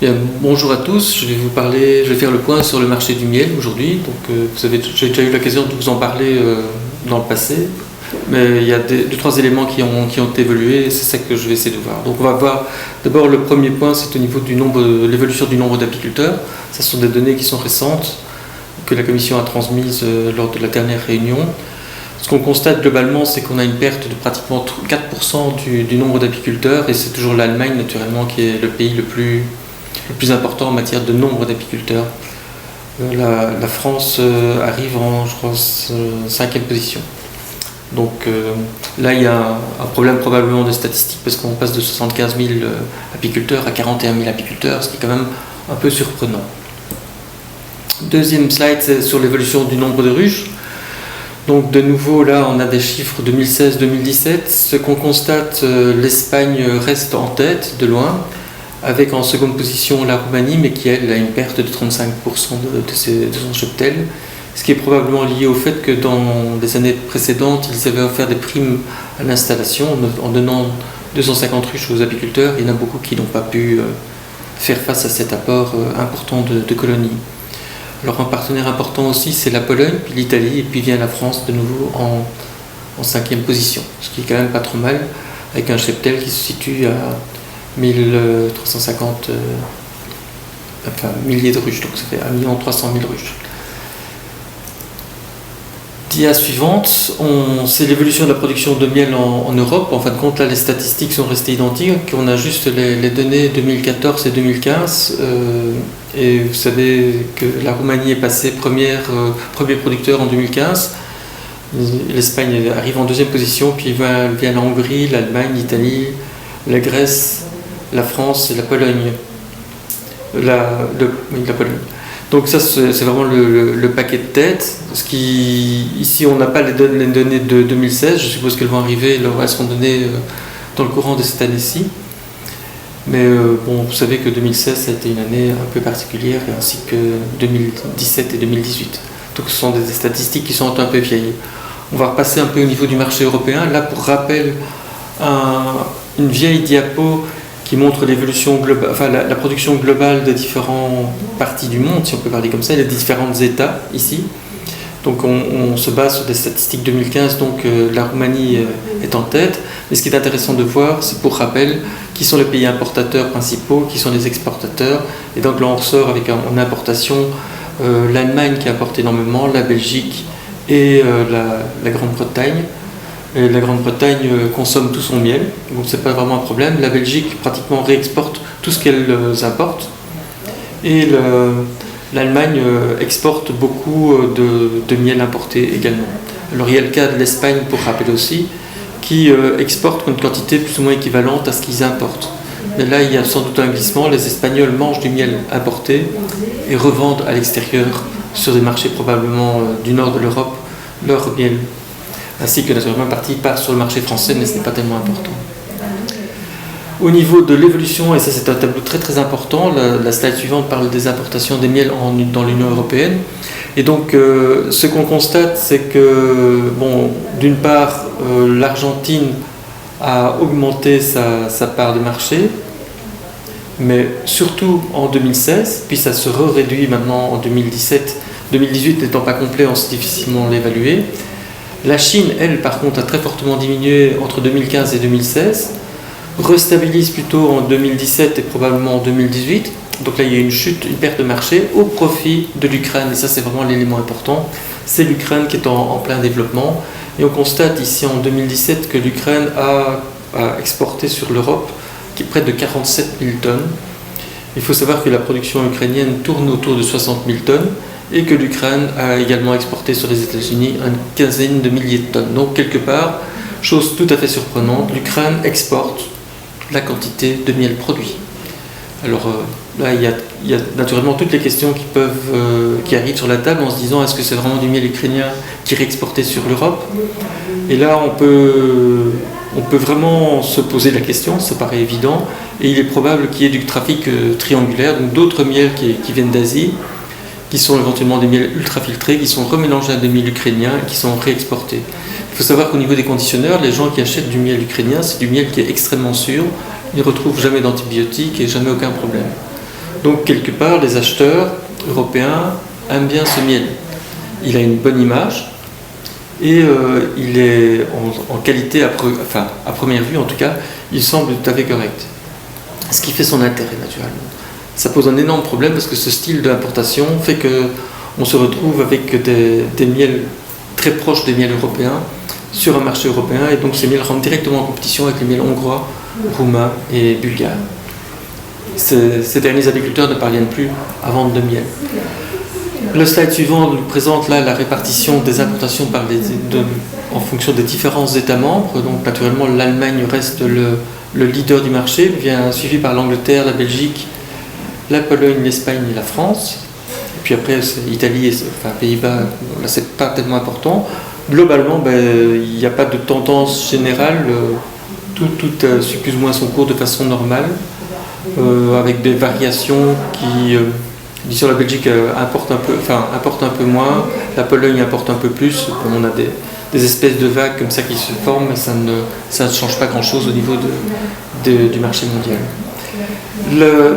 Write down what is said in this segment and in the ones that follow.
Bien, bonjour à tous, je vais faire le point sur le marché du miel aujourd'hui. Donc, j'ai déjà eu l'occasion de vous en parler dans le passé, mais il y a deux, trois éléments qui ont évolué, et c'est ça que je vais essayer de voir. Donc, on va voir d'abord le premier point, c'est au niveau de l'évolution du nombre d'apiculteurs. Ce sont des données qui sont récentes, que la Commission a transmises lors de la dernière réunion. Ce qu'on constate globalement, c'est qu'on a une perte de pratiquement 4% du nombre d'apiculteurs, et c'est toujours l'Allemagne naturellement qui est le pays le plus important en matière de nombre d'apiculteurs. La France arrive en, je crois, 5e position. Donc là, il y a un problème probablement de statistique, parce qu'on passe de 75 000 apiculteurs à 41 000 apiculteurs, ce qui est quand même un peu surprenant. Deuxième slide, c'est sur l'évolution du nombre de ruches. Donc de nouveau, là, on a des chiffres 2016-2017. Ce qu'on constate, l'Espagne reste en tête de loin, avec en seconde position la Roumanie, mais qui, elle, a une perte de 35% de son cheptel, ce qui est probablement lié au fait que dans les années précédentes, ils avaient offert des primes à l'installation en donnant 250 ruches aux apiculteurs. Il y en a beaucoup qui n'ont pas pu faire face à cet apport important de colonies. Alors un partenaire important aussi, c'est la Pologne, puis l'Italie, et puis vient la France de nouveau en 5e position, ce qui est quand même pas trop mal, avec un cheptel qui se situe à 1350 milliers de ruches, donc ça fait 1 300 000 ruches. Dia suivante, c'est l'évolution de la production de miel en Europe. En fin de compte, là, les statistiques sont restées identiques. On a juste les données 2014 et 2015. Et vous savez que la Roumanie est passée premier producteur en 2015. L'Espagne arrive en 2e position, puis vient la Hongrie, l'Allemagne, l'Italie, la Grèce, la France et la Pologne. La Pologne. Donc ça, c'est vraiment le paquet de tête. Ici, on n'a pas les données de 2016. Je suppose qu'elles vont arriver, elles seront données dans le courant de cette année-ci. Mais vous savez que 2016, ça a été une année un peu particulière, ainsi que 2017 et 2018. Donc ce sont des statistiques qui sont un peu vieilles. On va repasser un peu au niveau du marché européen. Là, pour rappel, une vieille diapo qui montre l'évolution globale, la production globale des différentes parties du monde, si on peut parler comme ça, les différents États ici. Donc on se base sur des statistiques 2015, donc la Roumanie est en tête. Mais ce qui est intéressant de voir, c'est pour rappel, qui sont les pays importateurs principaux, qui sont les exportateurs. Et donc là on ressort avec en importation l'Allemagne qui importe énormément, la Belgique et la Grande-Bretagne. Et la Grande-Bretagne consomme tout son miel, donc c'est pas vraiment un problème. La Belgique pratiquement réexporte tout ce qu'elle importe. Et l'Allemagne exporte beaucoup de miel importé également. Alors il y a le cas de l'Espagne, pour rappeler aussi, qui exporte une quantité plus ou moins équivalente à ce qu'ils importent. Mais là, il y a sans doute un glissement. Les Espagnols mangent du miel importé et revendent à l'extérieur, sur des marchés probablement du nord de l'Europe, leur miel. Ainsi que naturellement, une partie part sur le marché français, mais ce n'est pas tellement important. Au niveau de l'évolution, et ça c'est un tableau très très important, la slide suivante parle des importations des miels dans l'Union européenne. Et donc ce qu'on constate, c'est que d'une part l'Argentine a augmenté sa part de marché, mais surtout en 2016, puis ça se réduit maintenant en 2017, 2018 n'étant pas complet, on sait difficilement l'évaluer. La Chine, elle, par contre, a très fortement diminué entre 2015 et 2016, restabilise plutôt en 2017 et probablement en 2018. Donc là, il y a une chute, une perte de marché au profit de l'Ukraine. Et ça, c'est vraiment l'élément important. C'est l'Ukraine qui est en plein développement. Et on constate ici en 2017 que l'Ukraine a exporté sur l'Europe près de 47 000 tonnes. Il faut savoir que la production ukrainienne tourne autour de 60 000 tonnes. Et que l'Ukraine a également exporté sur les États-Unis une quinzaine de milliers de tonnes. Donc quelque part, chose tout à fait surprenante, l'Ukraine exporte la quantité de miel produit. Alors là, il y a naturellement toutes les questions qui arrivent sur la table en se disant est-ce que c'est vraiment du miel ukrainien qui est réexporté sur l'Europe? Et là, on peut vraiment se poser la question, ça paraît évident, et il est probable qu'il y ait du trafic triangulaire, donc d'autres miels qui viennent d'Asie, qui sont éventuellement des miels ultra-filtrés, qui sont remélangés à des miels ukrainiens et qui sont réexportés. Il faut savoir qu'au niveau des conditionneurs, les gens qui achètent du miel ukrainien, c'est du miel qui est extrêmement sûr, ils ne retrouvent jamais d'antibiotiques et jamais aucun problème. Donc quelque part, les acheteurs européens aiment bien ce miel. Il a une bonne image et il est en qualité, à première vue en tout cas, il semble tout à fait correct. Ce qui fait son intérêt naturellement. Ça pose un énorme problème parce que ce style d'importation fait qu'on se retrouve avec des miels très proches des miels européens sur un marché européen, et donc ces miels rentrent directement en compétition avec les miels hongrois, roumains et bulgares. Ces derniers agriculteurs ne parviennent plus à vendre de miel. Le slide suivant nous présente là la répartition des importations en fonction des différents États membres. Donc naturellement l'Allemagne reste le leader du marché, suivi par l'Angleterre, la Belgique, la Pologne, l'Espagne et la France. Et puis après l'Italie, Pays-Bas, là c'est pas tellement important. Globalement, il n'y a pas de tendance générale, tout suit plus ou moins son cours de façon normale, avec des variations qui, disons la Belgique importe un peu moins, la Pologne importe un peu plus. On a des espèces de vagues comme ça qui se forment, mais ça ne change pas grand-chose au niveau du marché mondial.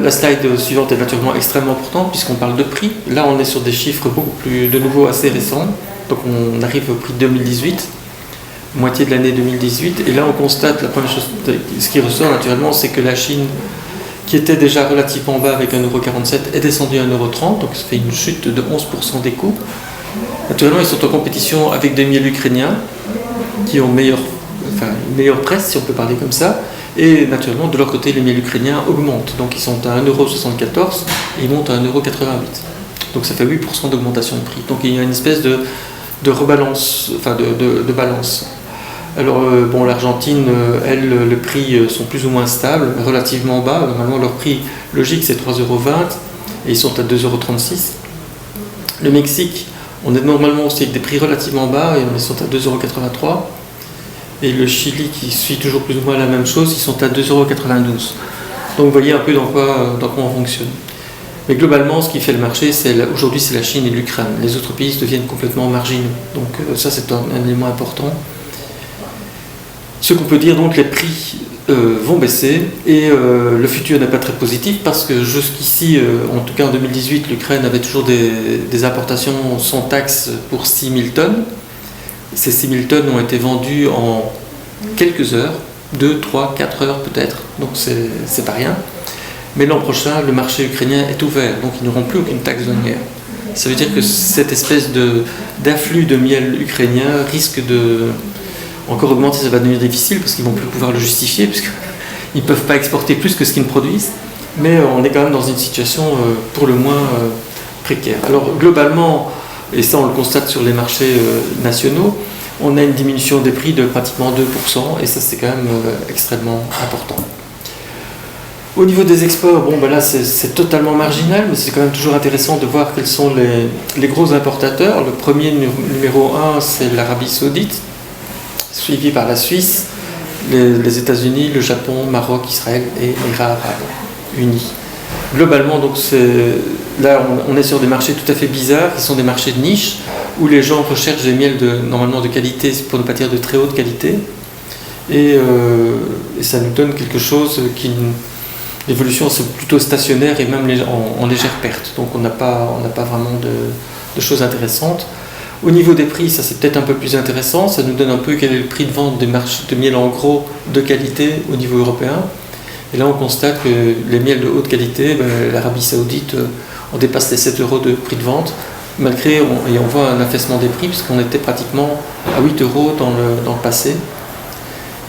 La slide suivante est naturellement extrêmement importante puisqu'on parle de prix. Là, on est sur des chiffres beaucoup plus, de nouveau, assez récents. Donc on arrive au prix 2018, moitié de l'année 2018, et là on constate, la première chose, ce qui ressort naturellement, c'est que la Chine, qui était déjà relativement bas avec 1,47 €, est descendue à 1,30 €, donc ça fait une chute de 11% des coûts. Naturellement, ils sont en compétition avec des miels ukrainiens, qui ont une meilleure presse, si on peut parler comme ça, et naturellement, de leur côté, les miels ukrainiens augmentent, donc ils sont à 1,74 € et ils montent à 1,88 €. Donc ça fait 8% d'augmentation de prix. Donc il y a une espèce de rebalance, de balance. Alors l'Argentine, elle, les prix sont plus ou moins stables, relativement bas. Normalement leur prix logique c'est 3,20 € et ils sont à 2,36 €. Le Mexique, on est normalement aussi avec des prix relativement bas et ils sont à 2,83 €. Et le Chili, qui suit toujours plus ou moins la même chose, ils sont à 2,92 €. Donc vous voyez un peu dans quoi on fonctionne. Mais globalement, ce qui fait le marché, aujourd'hui, c'est la Chine et l'Ukraine. Les autres pays deviennent complètement marginaux. Donc ça, c'est un élément important. Ce qu'on peut dire, donc, les prix vont baisser et le futur n'est pas très positif parce que jusqu'ici, en tout cas en 2018, l'Ukraine avait toujours des importations sans taxe pour 6 000 tonnes. Ces 6 000 tonnes ont été vendues en quelques heures, 2, 3, 4 heures peut-être, donc c'est pas rien. Mais l'an prochain, le marché ukrainien est ouvert, donc ils n'auront plus aucune taxe douanière. Ça veut dire que cette espèce d'afflux de miel ukrainien risque de encore augmenter, ça va devenir difficile parce qu'ils ne vont plus pouvoir le justifier, puisqu'ils ne peuvent pas exporter plus que ce qu'ils ne produisent. Mais on est quand même dans une situation pour le moins précaire. Alors globalement, et ça on le constate sur les marchés nationaux, on a une diminution des prix de pratiquement 2%, et ça c'est quand même extrêmement important. Au niveau des exports, là c'est totalement marginal, mais c'est quand même toujours intéressant de voir quels sont les gros importateurs. Le premier numéro 1, c'est l'Arabie Saoudite, suivi par la Suisse, les États-Unis, le Japon, Maroc, Israël et Émirats arabes unis. Globalement, donc là on est sur des marchés tout à fait bizarres, qui sont des marchés de niche, où les gens recherchent des miels normalement de qualité, pour ne pas dire de très haute qualité, et ça nous donne quelque chose qui... L'évolution c'est plutôt stationnaire et même en légère perte, donc on n'a pas vraiment de choses intéressantes. Au niveau des prix, ça c'est peut-être un peu plus intéressant, ça nous donne un peu quel est le prix de vente des marchés de miel en gros de qualité au niveau européen. Et là on constate que les miels de haute qualité, l'Arabie Saoudite, on dépasse les 7 € de prix de vente, malgré, et on voit un affaissement des prix puisqu'on était pratiquement à 8 € dans le passé.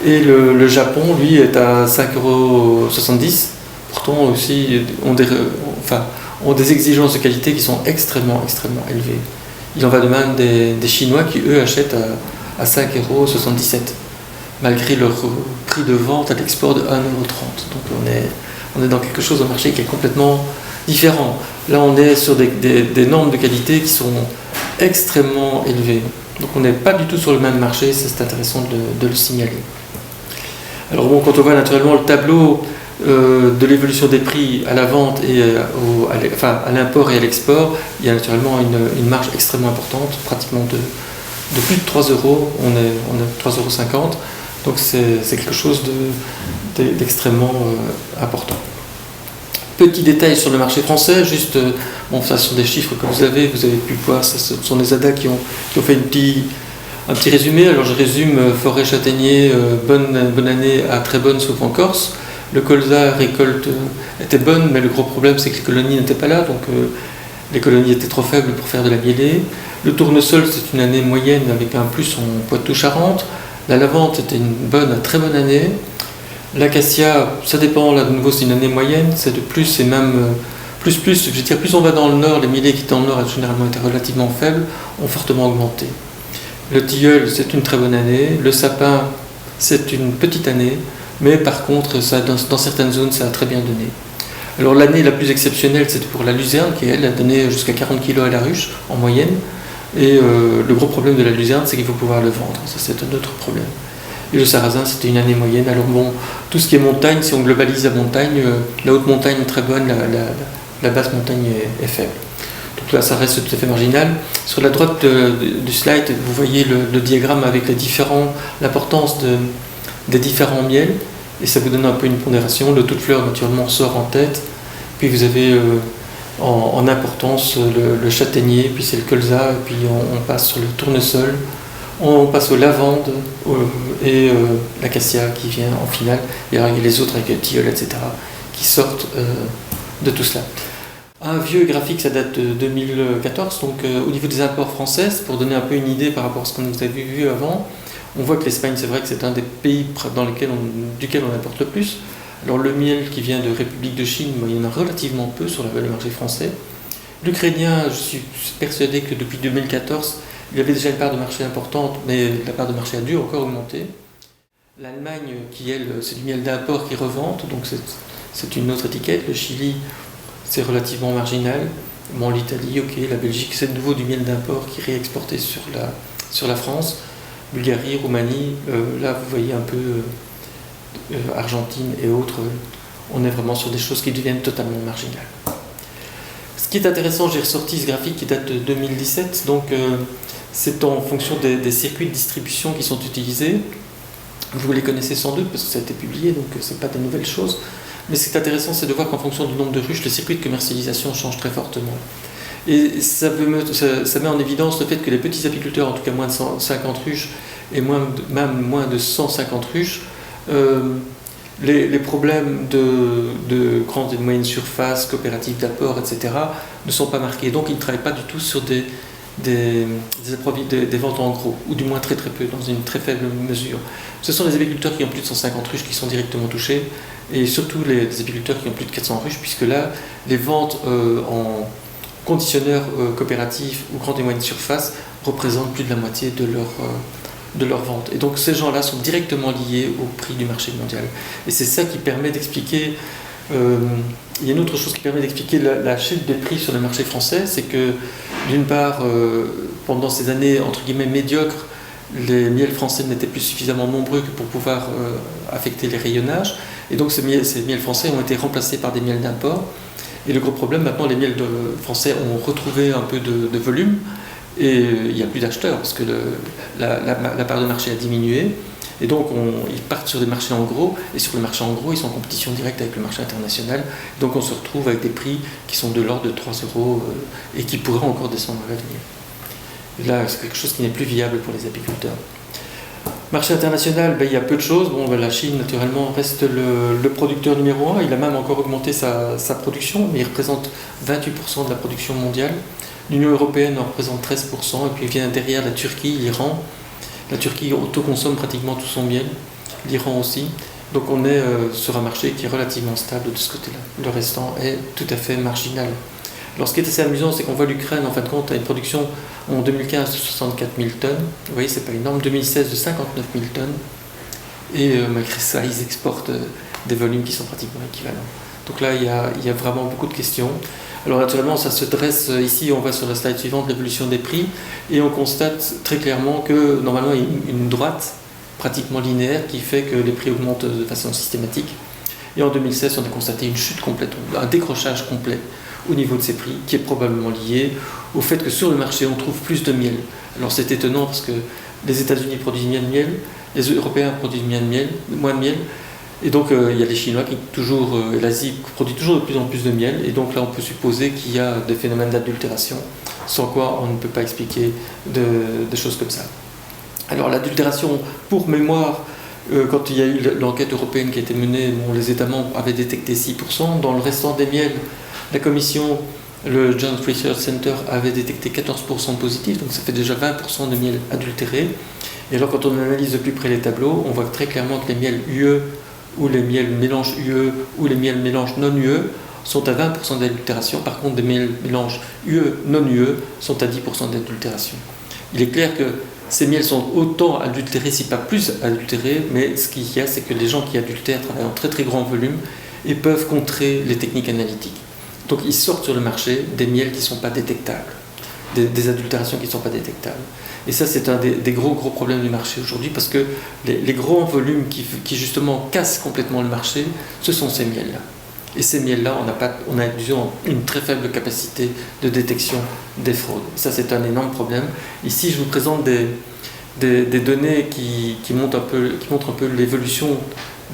Et le Japon, lui, est à 5,70 €. Pourtant aussi ont des exigences de qualité qui sont extrêmement élevées. Il en va de même des Chinois qui eux achètent à 5,77 €, malgré leur prix de vente à l'export de 1,30 €. Donc on est dans quelque chose au marché qui est complètement différent. Là on est sur des normes de qualité qui sont extrêmement élevées. Donc on n'est pas du tout sur le même marché, c'est intéressant de le signaler. Alors quand on voit naturellement le tableau de l'évolution des prix à la vente et à l'import et à l'export, il y a naturellement une marge extrêmement importante, pratiquement de plus de 3 €, on est à 3,50 €, donc c'est quelque chose d'extrêmement important. Petit détail sur le marché français, juste, bon, ça sont des chiffres que vous avez pu voir, ce sont des ADA qui ont fait un petit résumé. Alors je résume, forêt châtaignier, bonne année à très bonne, sauf en Corse. Le colza récolte était bonne, mais le gros problème c'est que les colonies n'étaient pas là, donc les colonies étaient trop faibles pour faire de la mielée. Le tournesol, c'est une année moyenne avec un plus en Poitou-Charentes. La lavande, c'était une bonne à très bonne année. L'acacia, ça dépend, là de nouveau c'est une année moyenne, c'est de plus et même plus, je veux dire, plus on va dans le nord, les mielés qui étaient dans le nord généralement étaient relativement faibles, ont fortement augmenté. Le tilleul, c'est une très bonne année. Le sapin, c'est une petite année, mais par contre, ça, dans certaines zones, ça a très bien donné. Alors l'année la plus exceptionnelle, c'était pour la luzerne, qui elle a donné jusqu'à 40 kg à la ruche en moyenne. Et le gros problème de la luzerne, c'est qu'il faut pouvoir le vendre. Ça, c'est un autre problème. Et le sarrasin, c'était une année moyenne. Alors bon, tout ce qui est montagne, si on globalise la montagne, la haute montagne est très bonne, la basse montagne est faible. Donc là, ça reste tout à fait marginal. Sur la droite du slide, vous voyez le diagramme avec l'importance des différents miels. Et ça vous donne un peu une pondération. Le taux de fleurs, naturellement, sort en tête. Puis vous avez en importance le châtaignier, puis c'est le colza, et puis on passe sur le tournesol. On passe aux lavandes et l'acacia qui vient en finale. Et alors il y a les autres avec le tilleul, etc. qui sortent de tout cela. Un vieux graphique, ça date de 2014, donc au niveau des imports français, pour donner un peu une idée par rapport à ce qu'on vous avait vu avant, on voit que l'Espagne, c'est vrai que c'est un des pays duquel on importe le plus. Alors le miel qui vient de République de Chine, il y en a relativement peu sur le marché français. L'Ukrainien, je suis persuadé que depuis 2014, il y avait déjà une part de marché importante, mais la part de marché a dû encore augmenter. L'Allemagne, qui elle, c'est du miel d'import qui revente, donc c'est une autre étiquette. Le Chili, c'est relativement marginal. Bon, l'Italie, ok. La Belgique, c'est de nouveau du miel d'import qui est réexporté sur la France. Bulgarie, Roumanie, là vous voyez un peu Argentine et autres, on est vraiment sur des choses qui deviennent totalement marginales. Ce qui est intéressant, j'ai ressorti ce graphique qui date de 2017, donc c'est en fonction des circuits de distribution qui sont utilisés. Vous les connaissez sans doute parce que ça a été publié, donc ce n'est pas des nouvelles choses. Mais ce qui est intéressant, c'est de voir qu'en fonction du nombre de ruches, le circuit de commercialisation change très fortement. Et ça met en évidence le fait que les petits apiculteurs, en tout cas moins de 150 ruches, et même moins de 150 ruches, les problèmes de grandes et de moyennes surfaces, coopératives d'apport, etc., ne sont pas marqués. Donc ils ne travaillent pas du tout sur des ventes en gros, ou du moins très très peu, dans une très faible mesure. Ce sont les apiculteurs qui ont plus de 150 ruches qui sont directement touchés, et surtout les apiculteurs qui ont plus de 400 ruches, puisque là, les ventes en conditionneurs coopératifs ou grandes et moyennes surfaces représentent plus de la moitié de leurs ventes. Et donc ces gens-là sont directement liés au prix du marché mondial. Et c'est ça qui permet d'expliquer... il y a une autre chose qui permet d'expliquer la chute des prix sur le marché français, c'est que d'une part, pendant ces années entre guillemets médiocres, les miels français n'étaient plus suffisamment nombreux que pour pouvoir affecter les rayonnages, et donc ces miels français ont été remplacés par des miels d'import. Et le gros problème, maintenant, les miels français ont retrouvé un peu de volume, et il n'y a plus d'acheteurs parce que la part de marché a diminué. Et donc ils partent sur des marchés en gros, et sur les marchés en gros, ils sont en compétition directe avec le marché international. Donc on se retrouve avec des prix qui sont de l'ordre de 3 € et qui pourraient encore descendre à l'avenir. Là, c'est quelque chose qui n'est plus viable pour les apiculteurs. Marché international, il y a peu de choses. Bon, la Chine, naturellement, reste le producteur numéro 1. Il a même encore augmenté sa production, mais il représente 28% de la production mondiale. L'Union européenne en représente 13%, et puis vient derrière la Turquie, l'Iran. La Turquie autoconsomme pratiquement tout son miel, l'Iran aussi. Donc on est sur un marché qui est relativement stable de ce côté-là. Le restant est tout à fait marginal. Alors ce qui est assez amusant, c'est qu'on voit l'Ukraine, en fin de compte, a une production en 2015 de 64 000 tonnes. Vous voyez, c'est pas énorme. 2016 de 59 000 tonnes. Et malgré ça, ils exportent des volumes qui sont pratiquement équivalents. Donc là, il y a vraiment beaucoup de questions. Alors naturellement, ça se dresse ici, on voit sur la slide suivante l'évolution des prix, et on constate très clairement que normalement il y a une droite pratiquement linéaire qui fait que les prix augmentent de façon systématique. Et en 2016, on a constaté une chute complète, un décrochage complet au niveau de ces prix, qui est probablement lié au fait que sur le marché, on trouve plus de miel. Alors c'est étonnant parce que les États-Unis produisent moins de miel, les Européens produisent moins de miel, Et donc il y a les Chinois qui et l'Asie produit toujours de plus en plus de miel, et donc là on peut supposer qu'il y a des phénomènes d'adultération, sans quoi on ne peut pas expliquer des choses comme ça. Alors l'adultération, pour mémoire, quand il y a eu l'enquête européenne qui a été menée, les États membres avaient détecté 6%. Dans le restant des miels, la Commission, le Joint Research Center avait détecté 14% de positifs, donc ça fait déjà 20% de miel adultéré. Et alors quand on analyse de plus près les tableaux, on voit très clairement que les miels UE ou les miels mélange UE ou les miels mélange non UE sont à 20% d'adultération. Par contre, des miels mélange UE non UE sont à 10% d'adultération. Il est clair que ces miels sont autant adultérés, si pas plus adultérés, mais ce qu'il y a, c'est que les gens qui adultèrent travaillent en très très grand volume et peuvent contrer les techniques analytiques. Donc ils sortent sur le marché des miels qui ne sont pas détectables, des adultérations qui ne sont pas détectables. Et ça, c'est un des gros problèmes du marché aujourd'hui, parce que les grands volumes qui justement cassent complètement le marché, ce sont ces miels-là. Et ces miels-là, on a disons, une très faible capacité de détection des fraudes. Ça, c'est un énorme problème. Ici, je vous présente des données qui montrent un peu l'évolution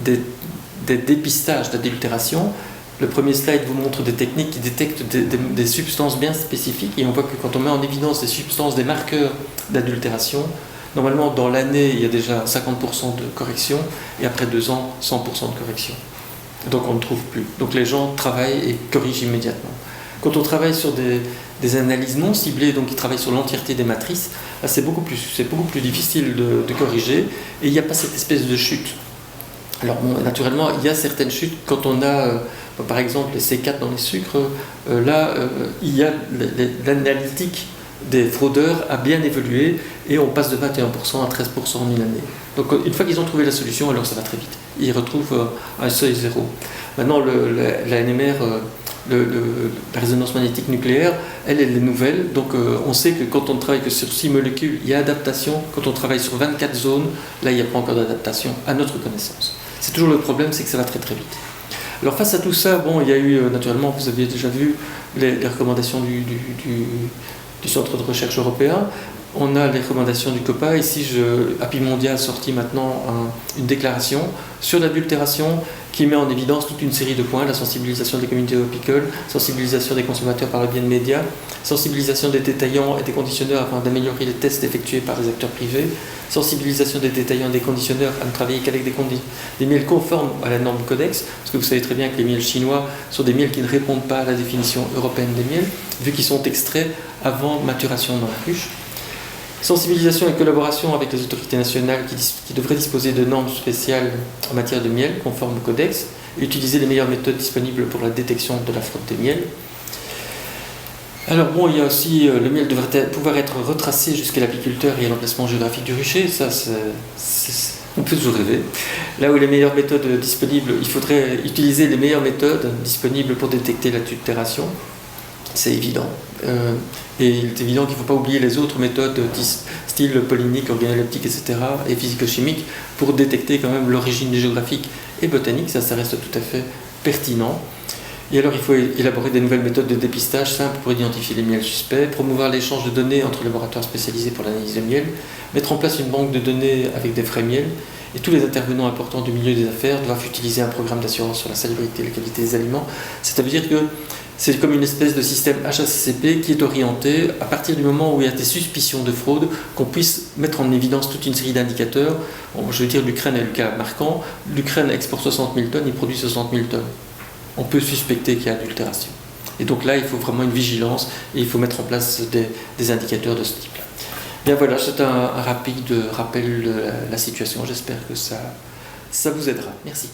des dépistages d'adultération. Le premier slide vous montre des techniques qui détectent des substances bien spécifiques, et on voit que quand on met en évidence des substances, des marqueurs d'adultération, normalement dans l'année il y a déjà 50% de correction, et après 2 ans 100% de correction. Donc on ne trouve plus. Donc les gens travaillent et corrigent immédiatement. Quand on travaille sur des analyses non ciblées, donc qui travaillent sur l'entièreté des matrices, là, c'est beaucoup plus difficile de corriger, et il n'y a pas cette espèce de chute. Alors naturellement, il y a certaines chutes quand on a, par exemple, les C4 dans les sucres. Il y a l'analytique des fraudeurs a bien évolué, et on passe de 21% à 13% en une année. Donc une fois qu'ils ont trouvé la solution, alors ça va très vite. Ils retrouvent un seuil zéro. Maintenant, la NMR, la résonance magnétique nucléaire, elle est nouvelle. Donc on sait que quand on travaille que sur 6 molécules, il y a adaptation. Quand on travaille sur 24 zones, là, il n'y a pas encore d'adaptation à notre connaissance. C'est toujours le problème, c'est que ça va très très vite. Alors face à tout ça, il y a eu, naturellement, vous aviez déjà vu les recommandations du Centre de recherche européen. On a les recommandations du COPA. Ici, Apimondia a sorti maintenant une déclaration sur l'adultération qui met en évidence toute une série de points: la sensibilisation des communautés apicoles, sensibilisation des consommateurs par le biais de médias, sensibilisation des détaillants et des conditionneurs afin d'améliorer les tests effectués par les acteurs privés, sensibilisation des détaillants et des conditionneurs à ne travailler qu'avec des miels conformes à la norme Codex, parce que vous savez très bien que les miels chinois sont des miels qui ne répondent pas à la définition européenne des miels, vu qu'ils sont extraits avant maturation dans la ruche. Sensibilisation et collaboration avec les autorités nationales qui devraient disposer de normes spéciales en matière de miel conformes au Codex, et utiliser les meilleures méthodes disponibles pour la détection de la fraude des miels. Alors il y a aussi le miel devrait pouvoir être retracé jusqu'à l'apiculteur et à l'emplacement géographique du rucher. Ça, on peut toujours rêver. Là où les meilleures méthodes disponibles, il faudrait utiliser les meilleures méthodes disponibles pour détecter l'adultération. C'est évident. Et il est évident qu'il ne faut pas oublier les autres méthodes style polynique, organoleptique, etc. et physico-chimique pour détecter quand même l'origine géographique et botanique. Ça reste tout à fait pertinent. Et alors il faut élaborer des nouvelles méthodes de dépistage simples pour identifier les miels suspects, promouvoir l'échange de données entre laboratoires spécialisés pour l'analyse de miel, mettre en place une banque de données avec des vrais miels, et tous les intervenants importants du milieu des affaires doivent utiliser un programme d'assurance sur la salubrité et la qualité des aliments. C'est-à-dire que c'est comme une espèce de système HACCP qui est orienté à partir du moment où il y a des suspicions de fraude, qu'on puisse mettre en évidence toute une série d'indicateurs. Je veux dire, l'Ukraine est le cas marquant. L'Ukraine exporte 60 000 tonnes, il produit 60 000 tonnes. On peut suspecter qu'il y a adultération. Et donc là, il faut vraiment une vigilance et il faut mettre en place des indicateurs de ce type-là. Bien voilà, c'est un rapide rappel de la situation. J'espère que ça vous aidera. Merci.